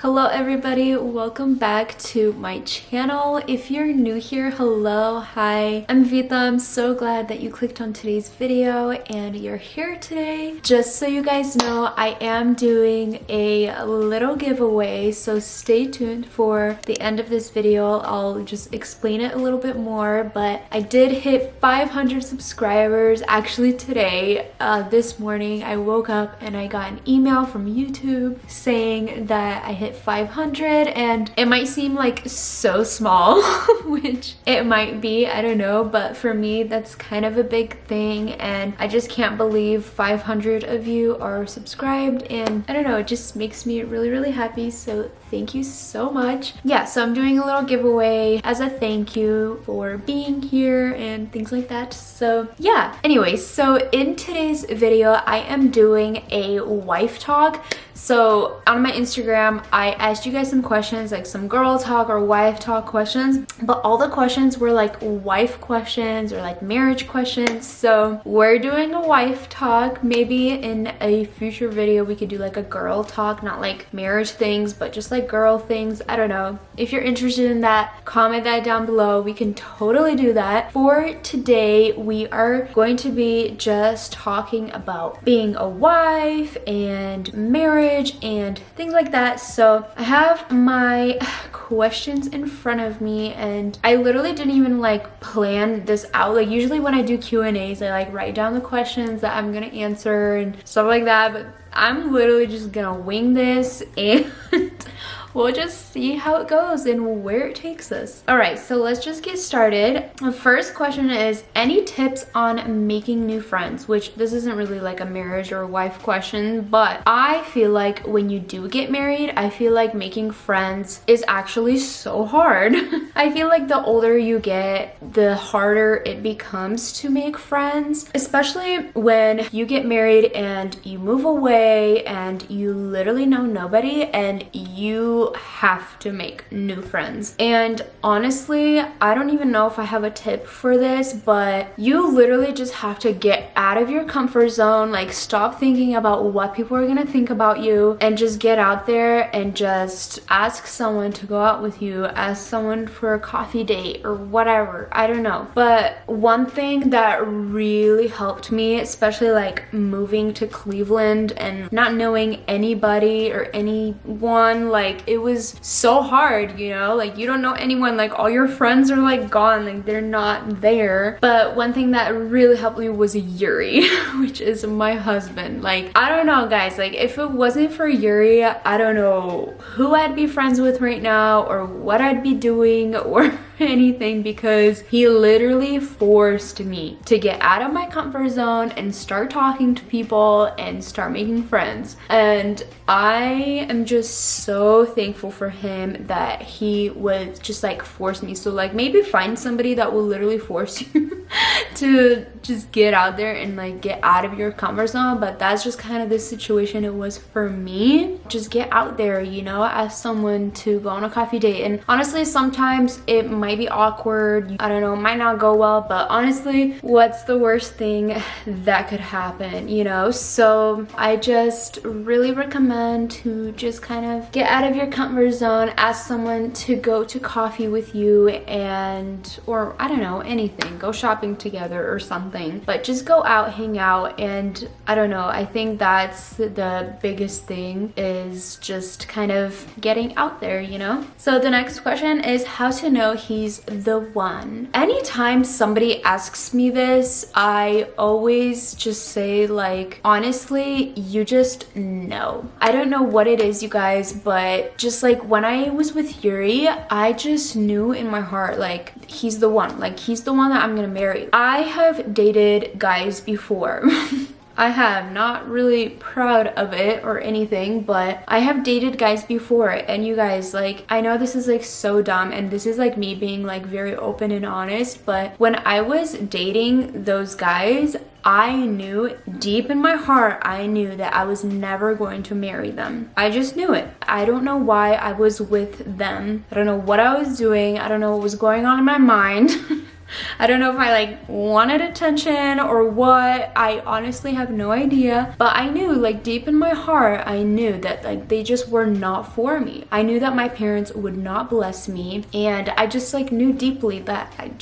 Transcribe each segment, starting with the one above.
Hello everybody, welcome back to my channel. If you're new here, hello, hi, I'm Vita. I'm so glad that you clicked on today's video and you're here today. Just so you guys know, I am doing a little giveaway, so stay tuned for the end of this video. I'll just explain it a little bit more, but I did hit 500 subscribers actually today. This morning I woke up and I got an email from YouTube saying that I hit 500, and it might seem like so small which it might be, I don't know, but for me that's kind of a big thing, and I just can't believe 500 of you are subscribed, and I don't know, it just makes me really happy, so thank you so much. Yeah, so I'm doing a little giveaway as a thank you for being here and things like that. So yeah, anyways, so in today's video I am doing a wife talk. So on my Instagram I asked you guys some questions, like some girl talk or wife talk questions, but all the questions were like wife questions or like marriage questions. So we're doing a wife talk. Maybe in a future video we could do like a girl talk, not like marriage things but just like girl things. I don't know. If you're interested in that, comment that down below. We can totally do that. For today we are going to be just talking about being a wife and marriage and things like that. So I have my questions in front of me and I literally didn't even like plan this out. Like usually when I do Q&As I like write down the questions that I'm gonna answer and stuff like that, but I'm literally just gonna wing this and we'll just see how it goes and where it takes us. All right, so let's just get started. The first question is, any tips on making new friends? Which this isn't really like a marriage or wife question, but I feel like when you do get married, I feel like making friends is actually so hard. I feel like the older you get, the harder it becomes to make friends, especially when you get married and you move away and you literally know nobody and you have to make new friends. And honestly, I don't even know if I have a tip for this, but you literally just have to get out of your comfort zone, like stop thinking about what people are gonna think about you and just get out there and just ask someone to go out with you, ask someone for a coffee date or whatever, I don't know. But one thing that really helped me, especially like moving to Cleveland and not knowing anybody or anyone, like it was so hard, you know, like you don't know anyone, like all your friends are like gone, like they're not there. But one thing that really helped me was Yuri which is my husband. Like I don't know guys, like if it wasn't for Yuri, I don't know who I'd be friends with right now or what I'd be doing or anything, because he literally forced me to get out of my comfort zone and start talking to people and start making friends. And I am just so thankful for him that he would just like force me. So like maybe find somebody that will literally force you to just get out there and like get out of your comfort zone, but that's just kind of the situation it was for me. Just get out there, you know, ask someone to go on a coffee date. And honestly sometimes it might be awkward, I don't know, it might not go well, but honestly what's the worst thing that could happen, you know? So I just really recommend to just kind of get out of your comfort zone, ask someone to go to coffee with you, and or I don't know, anything, go shopping together or something, but just go out, hang out. And I don't know, I think that's the biggest thing, is just kind of getting out there, you know? So the next question is how to know he's the one. Anytime somebody asks me this, I always just say like, honestly, you just know. I don't know what it is, you guys, but just like when I was with Yuri, I just knew in my heart like he's the one, like he's the one that I'm gonna marry. I have dated guys before I have, not really proud of it or anything, but I have dated guys before. And you guys, like, I know this is like so dumb and this is like me being like very open and honest, but when I was dating those guys, I knew deep in my heart, I knew that I was never going to marry them. I just knew it. I don't know why I was with them. I don't know what I was doing. I don't know what was going on in my mind. I don't know if I like wanted attention or what. I honestly have no idea. But I knew, like deep in my heart, I knew that like they just were not for me. I knew that my parents would not bless me. And I just like knew deeply that I'm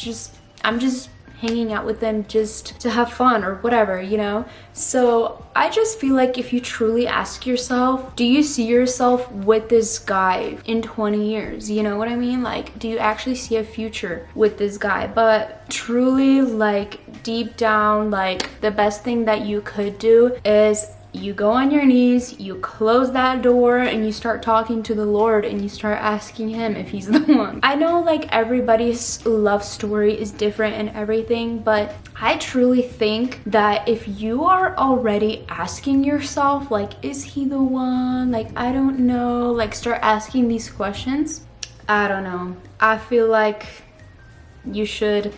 just hanging out with them just to have fun or whatever, you know? So I just feel like if you truly ask yourself, do you see yourself with this guy in 20 years? You know what I mean? Like, do you actually see a future with this guy? But truly, like deep down, like the best thing that you could do is you go on your knees, you close that door, and you start talking to the Lord, and you start asking him if he's the one. I know like everybody's love story is different and everything, but I truly think that if you are already asking yourself like, is he the one? Like, I don't know, like start asking these questions. I don't know. I feel like you should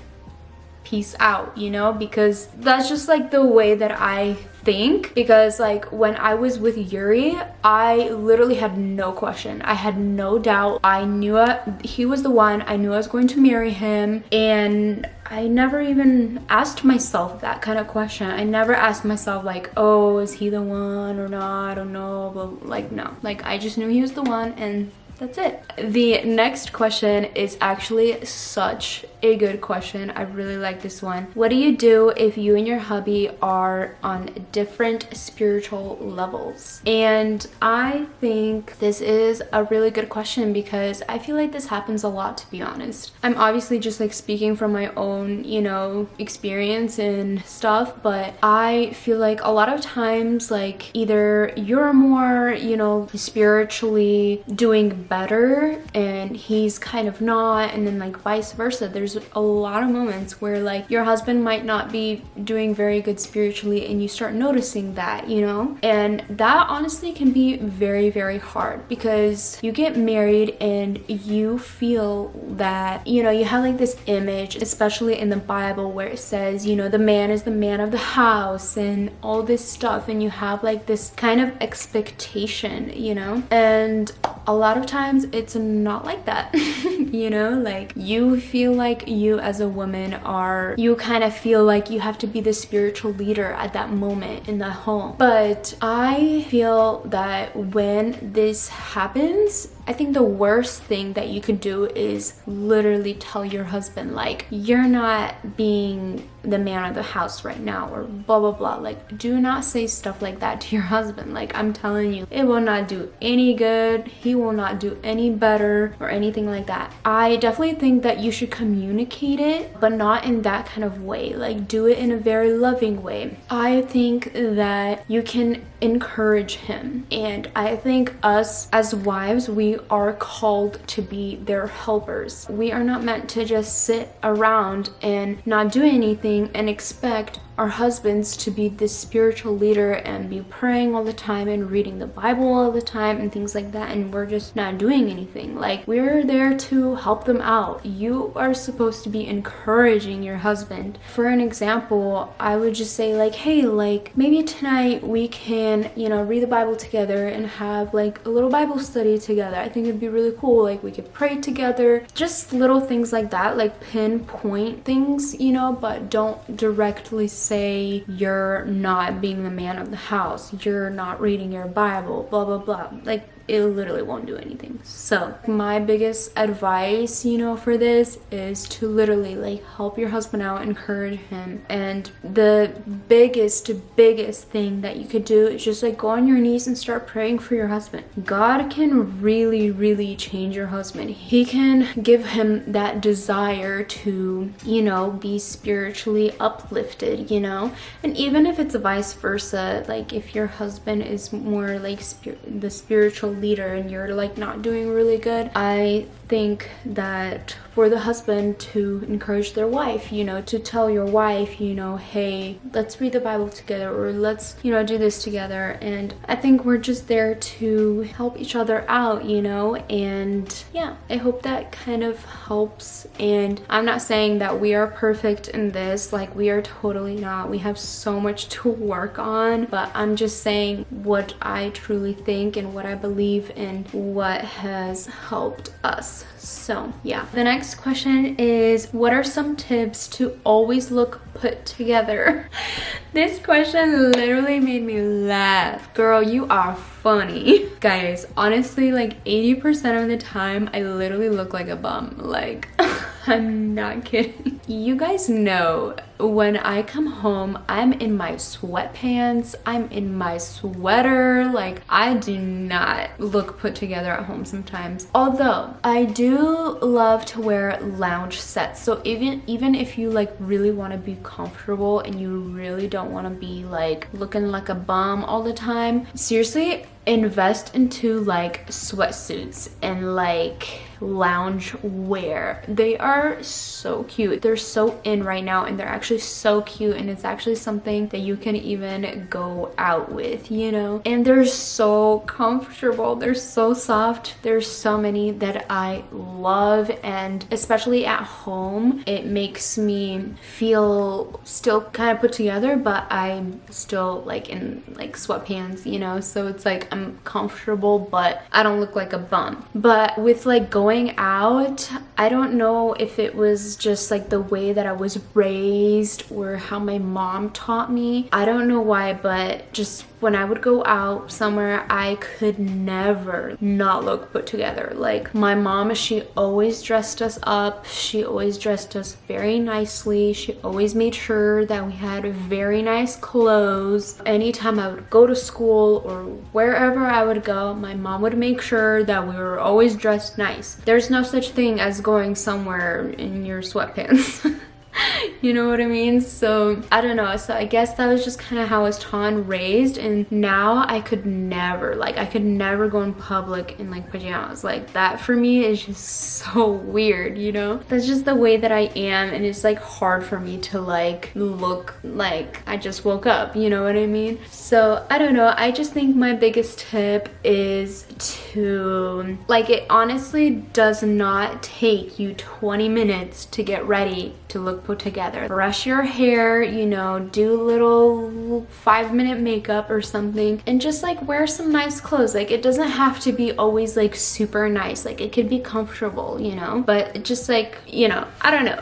peace out, you know, because that's just like the way that I think. Because like when I was with Yuri, I literally had no question. I had no doubt. I knew he was the one. I knew I was going to marry him, and I never even asked myself that kind of question. I never asked myself like, oh, is he the one or not? I don't know. But like, no, like I just knew he was the one, and that's it. The next question is actually such a good question. I really like this one. What do you do if you and your hubby are on different spiritual levels? And I think this is a really good question because I feel like this happens a lot, to be honest. I'm obviously just like speaking from my own, you know, experience and stuff, but I feel like a lot of times like either you're more, you know, spiritually doing better and he's kind of not, and then like vice versa. There's a lot of moments where like your husband might not be doing very good spiritually and you start noticing that, you know, and that honestly can be very, very hard because you get married and you feel that, you know, you have like this image, especially in the Bible, where it says, you know, the man is the man of the house and all this stuff, and you have like this kind of expectation, you know, and a lot of times it's not like that. You know, like you feel like you as a woman you kind of feel like you have to be the spiritual leader at that moment in the home. But I feel that when this happens, I think the worst thing that you could do is literally tell your husband like, you're not being the man of the house right now, or blah blah blah. Like, do not say stuff like that to your husband. Like, I'm telling you, it will not do any good. He will not do any better or anything like that. I definitely think that you should communicate it, but not in that kind of way. Like, do it in a very loving way. I think that you can encourage him, and I think us as wives, we are called to be their helpers. We are not meant to just sit around and not do anything and expect our husbands to be this spiritual leader and be praying all the time and reading the Bible all the time and things like that, and we're just not doing anything. Like, we're there to help them out. You are supposed to be encouraging your husband. For an example, I would just say like, hey, like maybe tonight we can, you know, read the Bible together and have like a little Bible study together. I think it'd be really cool. Like, we could pray together. Just little things like that, like pinpoint things, you know, but don't directly say you're not being the man of the house, you're not reading your Bible, blah blah blah. Like, it literally won't do anything. So my biggest advice, you know, for this is to literally like help your husband out, encourage him. And the biggest thing that you could do is just like go on your knees and start praying for your husband. God can really change your husband. He can give him that desire to, you know, be spiritually uplifted, you know. And even if it's vice versa, like if your husband is more like the spiritual leader and you're like not doing really good, I think that for the husband to encourage their wife, you know, to tell your wife, you know, hey, let's read the Bible together, or let's, you know, do this together. And I think we're just there to help each other out, you know. And yeah, I hope that kind of helps. And I'm not saying that we are perfect in this, like we are totally not. We have so much to work on, but I'm just saying what I truly think and what I believe believe in what has helped us. So yeah. The next question is, what are some tips to always look put together? This question literally made me laugh. Girl, you are funny. Guys, honestly, like 80% of the time I literally look like a bum. Like I'm not kidding. You guys know when I come home, I'm in my sweatpants, I'm in my sweater. Like I do not look put together at home sometimes. Although I do love to wear lounge sets. So even if you like really want to be comfortable and you really don't want to be like looking like a bum all the time, seriously, invest into like sweatsuits and like lounge wear. They are so cute. They're so in right now and they're actually so cute, and it's actually something that you can even go out with, you know? And they're so comfortable. They're so soft. There's so many that I love, and especially at home, it makes me feel still kind of put together, but I'm still like in like sweatpants, you know? So it's like I'm comfortable, but I don't look like a bum. But with like going out, I don't know if it was just like the way that I was raised or how my mom taught me. I don't know why, but just when I would go out somewhere, I could never not look put together. Like my mom, she always dressed us up. She always dressed us very nicely. She always made sure that we had very nice clothes. Anytime I would go to school or wherever I would go, my mom would make sure that we were always dressed nice. There's no such thing as going somewhere in your sweatpants. You know what I mean? So I don't know. So I guess that was just kind of how I was taught and raised, and now I could never go in public in like pajamas. Like that for me is just so weird, you know? That's just the way that I am, and it's like hard for me to like look like I just woke up, you know what I mean? So I don't know. I just think my biggest tip is to like, it honestly does not take you 20 minutes to get ready to look put together. Brush your hair, you know, do little 5-minute makeup or something, and just like wear some nice clothes. Like it doesn't have to be always like super nice. Like it could be comfortable, you know, but just like, you know, I don't know.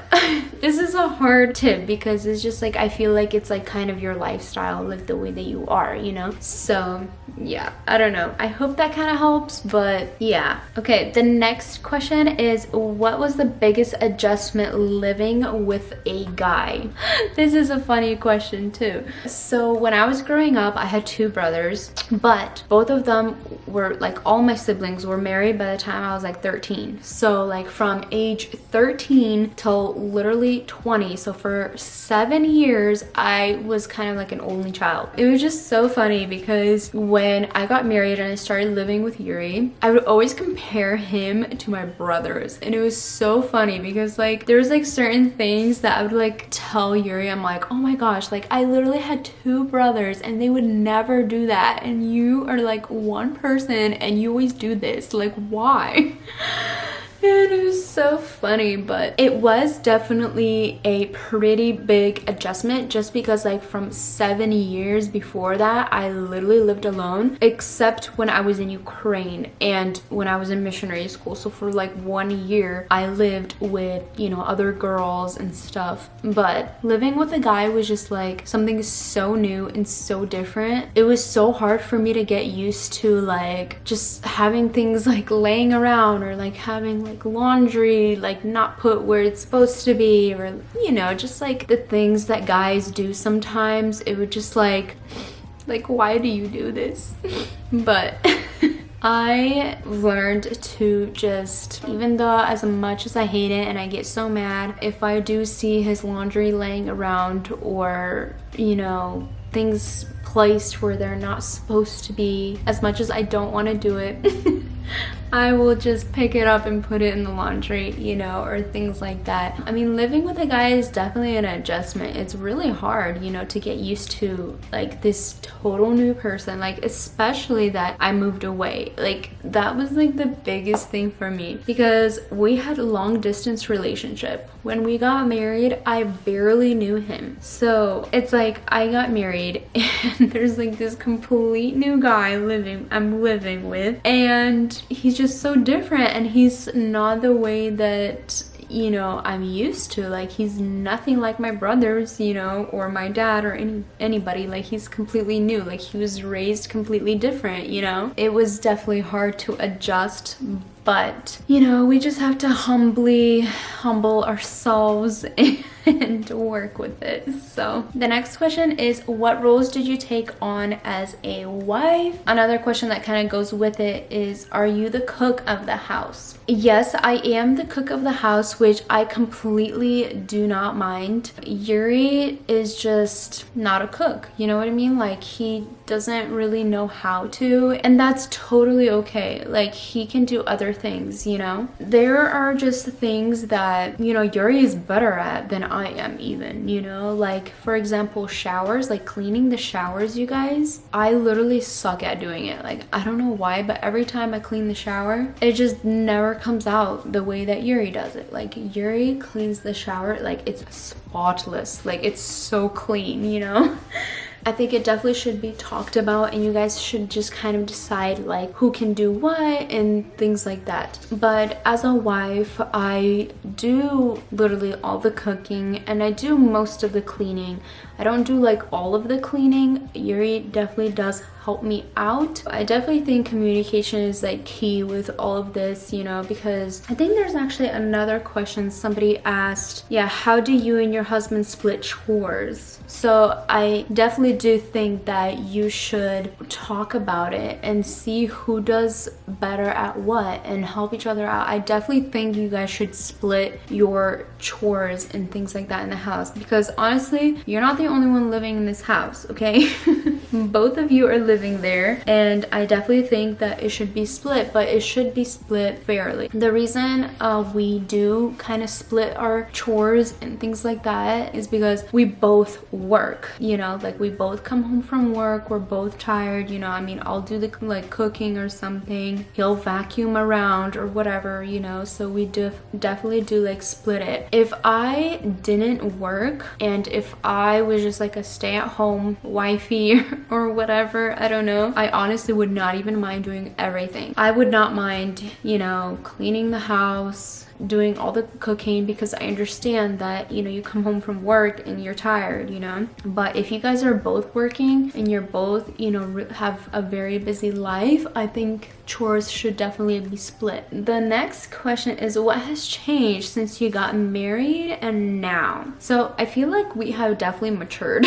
This is a hard tip because it's just like, I feel like it's like kind of your lifestyle, like the way that you are, you know? So yeah, I don't know. I hope that kind of helps, but yeah. Okay, the next question is, what was the biggest adjustment living with a guy? This is a funny question too. So when I was growing up, I had 2 brothers, but both of them were like, all my siblings were married by the time I was like 13. So like from age 13 till literally 20, so for 7 years I was kind of like an only child. It was just so funny because when I got married and I started living with Yuri, I would always compare him to my brothers, and it was so funny because like there was like certain things that I would like tell Yuri, I'm like, oh my gosh, like I literally had 2 brothers and they would never do that, and you are like one person and you always do this, like why? And it was so funny, but it was definitely a pretty big adjustment just because like from 7 years before that, I literally lived alone, except when I was in Ukraine and when I was in missionary school. So for like 1 year, I lived with, you know, other girls and stuff. But living with a guy was just like something so new and so different. It was so hard for me to get used to like just having things like laying around, or like having like laundry like not put where it's supposed to be, or you know, just like the things that guys do sometimes. It would just like why do you do this? But I learned to just, even though as much as I hate it and I get so mad if I do see his laundry laying around, or you know, things placed where they're not supposed to be, as much as I don't want to do it, I will just pick it up and put it in the laundry, you know, or things like that. I mean, living with a guy is definitely an adjustment. It's really hard, you know, to get used to like this total new person, like especially that I moved away. Like that was like the biggest thing for me because we had a long distance relationship. When we got married, I barely knew him. So it's like I got married and there's like this complete new guy I'm living with, and he's just so different, and he's not the way that, you know, I'm used to. Like he's nothing like my brothers, you know, or my dad or anybody. Like he's completely new. Like he was raised completely different, you know. It was definitely hard to adjust, but you know, we just have to humble ourselves and work with it. So the next question is, what roles did you take on as a wife? Another question that kind of goes with it is, are you the cook of the house? Yes, I am the cook of the house, which I completely do not mind. Yuri is just not a cook, you know what I mean? Like he doesn't really know how to, and that's totally okay. Like he can do other things, you know. There are just things that, you know, Yuri is better at than I am even, you know. Like for example, showers, like cleaning the showers, you guys, I literally suck at doing it. Like I don't know why, but every time I clean the shower, it just never comes out the way that Yuri does it. Like Yuri cleans the shower like it's spotless, like it's so clean, you know. I think it definitely should be talked about, and you guys should just kind of decide like who can do what and things like that. But as a wife, I do literally all the cooking and I do most of the cleaning. I don't do like all of the cleaning. Yuri definitely does help me out. I definitely think communication is like key with all of this, you know, because I think there's actually another question somebody asked. Yeah, how do you and your husband split chores? So I definitely do think that you should talk about it and see who does better at what and help each other out. I definitely think you guys should split your chores and things like that in the house, because honestly, you're not the only one living in this house, okay? Both of you are living there, and I definitely think that it should be split, but it should be split fairly. The reason we do kind of split our chores and things like that is because we both work, you know, like we both come home from work, we're both tired, you know. I mean, I'll do the like cooking or something, he'll vacuum around or whatever, you know. So we definitely do like split it. If I didn't work and if I was just like a stay-at-home wifey or whatever, I don't know, I honestly would not even mind doing everything. I would not mind, you know, cleaning the house, doing all the cooking, because I understand that, you know, you come home from work and you're tired, you know. But if you guys are both working and you're both, you know, have a very busy life, I think chores should definitely be split. The next question is, what has changed since you got married and now? So I feel like we have definitely matured.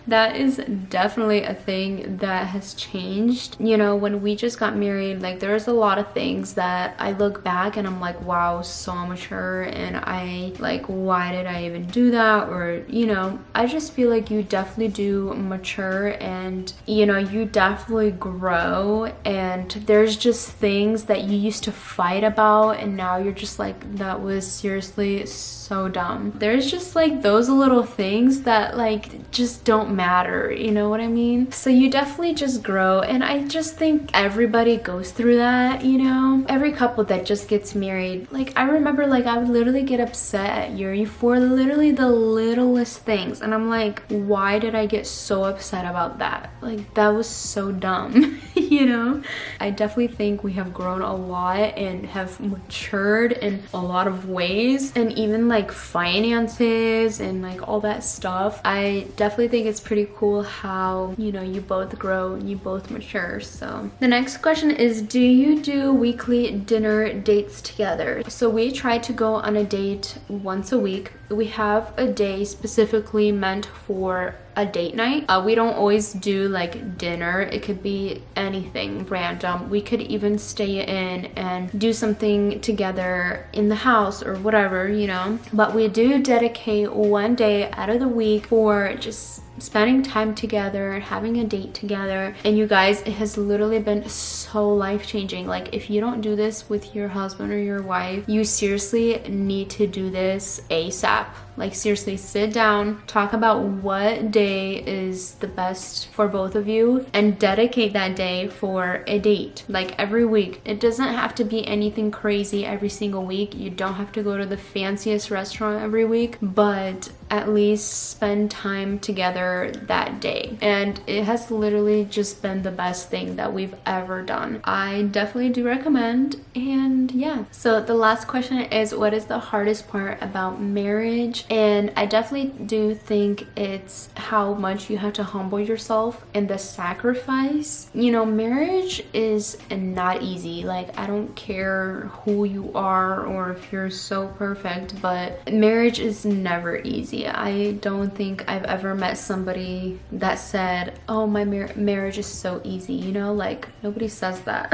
That is definitely a thing that has changed. You know, when we just got married, like there's a lot of things that I look back and I'm like, wow, so mature, and I like, why did I even do that? Or, you know, I just feel like you definitely do mature, and you know, you definitely grow, and there's just things that you used to fight about and now you're just like, that was seriously so dumb. There's just like those little things that like just don't matter, you know what I mean? So you definitely just grow, and I just think everybody goes through that, you know. Every couple that just gets married, like I remember like I would literally get upset at Yuri for literally the littlest things, and I'm like, why did I get so upset about that? Like that was so dumb. You know, I definitely think we have grown a lot and have matured in a lot of ways, and even like finances and like all that stuff. I definitely think it's pretty cool how, you know, you both grow and you both mature. So the next question is, do you do weekly dinner dates together? So we try to go on a date once a week. We have a day specifically meant for a date night. We don't always do like dinner. It could be anything random. We could even stay in and do something together in the house or whatever, you know. But we do dedicate one day out of the week for just spending time together, having a date together. And you guys, it has literally been so life-changing. Like, if you don't do this with your husband or your wife, you seriously need to do this ASAP. Like, seriously, sit down, talk about what day is the best for both of you, and dedicate that day for a date. Like, every week. It doesn't have to be anything crazy every single week. You don't have to go to the fanciest restaurant every week, but at least spend time together that day. And it has literally just been the best thing that we've ever done. I definitely do recommend. And yeah, so the last question is, what is the hardest part about marriage? And I definitely do think it's how much you have to humble yourself and the sacrifice. You know, marriage is not easy. Like, I don't care who you are or if you're so perfect, but marriage is never easy. I don't think I've ever met somebody that said, oh, my marriage is so easy, you know, like, nobody says that.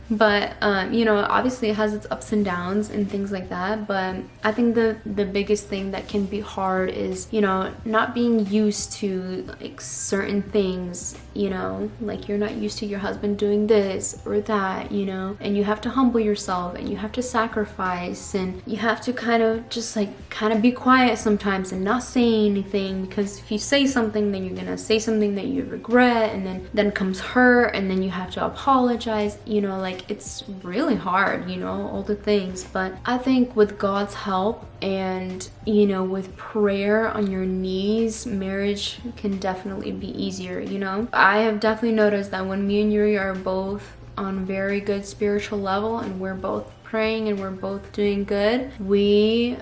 But you know, obviously it has its ups and downs and things like that, but I think the biggest thing that can be hard is, you know, not being used to like certain things, you know, like you're not used to your husband doing this or that, you know, and you have to humble yourself and you have to sacrifice and you have to kind of just like kind of be quiet sometimes and not say anything, because if you say something, then you're gonna say something that you regret, and then comes her, and then you have to apologize, you know, like, it's really hard, you know, all the things. But I think with God's help and, you know, with prayer on your knees, marriage can definitely be easier, you know. I have definitely noticed that when me and Yuri are both on very good spiritual level and we're both praying and we're both doing good, we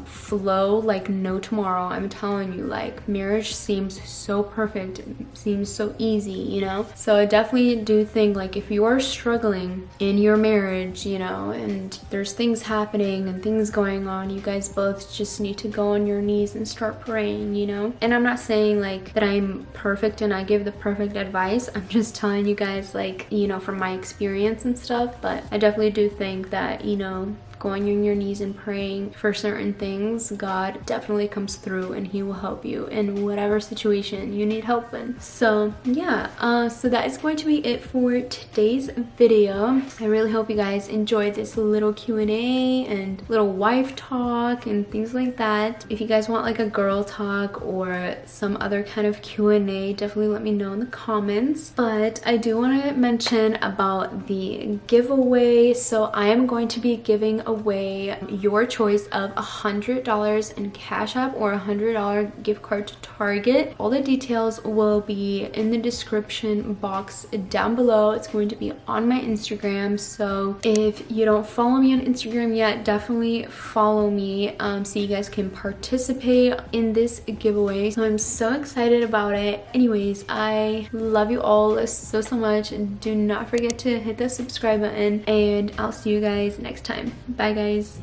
flow like no tomorrow. I'm telling you, like, marriage seems so perfect, seems so easy, you know. So I definitely do think, like, if you are struggling in your marriage, you know, and there's things happening and things going on, you guys both just need to go on your knees and start praying, you know. And I'm not saying like that I'm perfect and I give the perfect advice. I'm just telling you guys, like, you know, from my experience and stuff. But I definitely do think that, you know, going on your knees and praying for certain things, God definitely comes through and he will help you in whatever situation you need help in. So yeah, so that is going to be it for today's video. I really hope you guys enjoyed this little Q&A and little wife talk and things like that. If you guys want like a girl talk or some other kind of Q&A, definitely let me know in the comments. But I do want to mention about the giveaway. So I am going to be giving away your choice of $100 in Cash App or $100 gift card to Target. All the details will be in the description box down below. It's going to be on my Instagram, so if you don't follow me on Instagram yet, definitely follow me so you guys can participate in this giveaway. So I'm so excited about it. Anyways, I love you all so much. Do not forget to hit the subscribe button, and I'll see you guys next time. Bye guys.